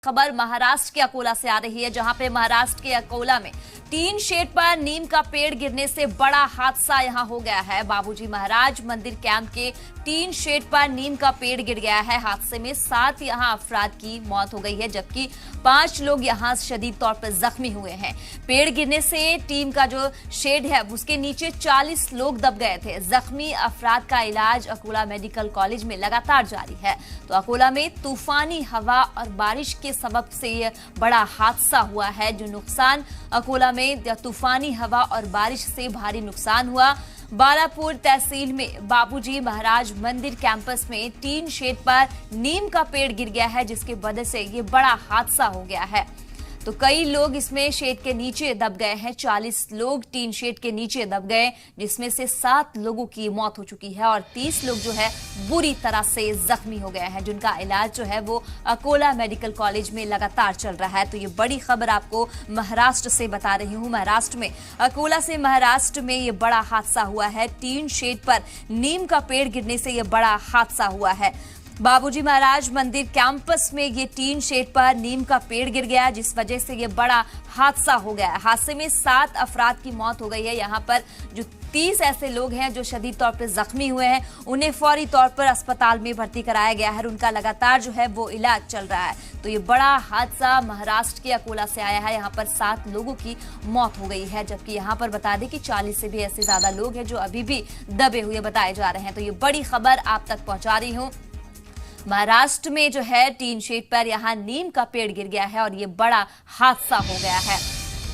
खबर महाराष्ट्र के अकोला से आ रही है, जहां पे महाराष्ट्र के अकोला में टीन शेड पर नीम का पेड़ गिरने से बड़ा हादसा यहां हो गया है। बाबूजी महाराज मंदिर कैंप के टीन शेड पर नीम का पेड़ गिर गया है। हादसे में 7 यहां अफराद की मौत हो गई है, जबकि 5 लोग यहां शदीद तौर पर जख्मी हुए हैं। पेड़ गिरने से टीन का जो शेड है उसके नीचे 40 लोग दब गए थे। जख्मी अफराद का इलाज अकोला मेडिकल कॉलेज में लगातार जारी है। तो अकोला में तूफानी हवा और बारिश के सबब से यह बड़ा हादसा हुआ है। जो नुकसान अकोला में तूफानी हवा और बारिश से भारी नुकसान हुआ। बालापुर तहसील में बाबूजी महाराज मंदिर कैंपस में टीन शेड पर नीम का पेड़ गिर गया है, जिसकी वजह से ये बड़ा हादसा हो गया है। तो कई लोग इसमें शेड के नीचे दब गए हैं। 40 लोग टीन शेड के नीचे दब गए, जिसमें से 7 लोगों की मौत हो चुकी है और 30 लोग जो है बुरी तरह से जख्मी हो गए हैं, जिनका इलाज जो है वो अकोला मेडिकल कॉलेज में लगातार चल रहा है। तो ये बड़ी खबर आपको महाराष्ट्र से बता रही हूँ। महाराष्ट्र में अकोला से महाराष्ट्र में ये बड़ा हादसा हुआ है। टीन शेड पर नीम का पेड़ गिरने से ये बड़ा हादसा हुआ है। बाबूजी महाराज मंदिर कैंपस में ये टीन शेड पर नीम का पेड़ गिर गया, जिस वजह से ये बड़ा हादसा हो गया है। हादसे में 7 अफराद की मौत हो गई है। यहाँ पर जो 30 ऐसे लोग हैं जो शदीद तौर पर जख्मी हुए हैं, उन्हें फौरी तौर पर अस्पताल में भर्ती कराया गया है। उनका लगातार जो है वो इलाज चल रहा है। तो ये बड़ा हादसा महाराष्ट्र के अकोला से आया है। यहाँ पर 7 लोगों की मौत हो गई है, जबकि यहाँ पर बता दें कि 40 से भी ऐसे ज्यादा लोग हैं जो अभी भी दबे हुए बताए जा रहे हैं। तो ये बड़ी खबर आप तक पहुंचा रही हूँ। महाराष्ट्र में जो है टीन शेड पर यहाँ नीम का पेड़ गिर गया है और ये बड़ा हादसा हो गया है।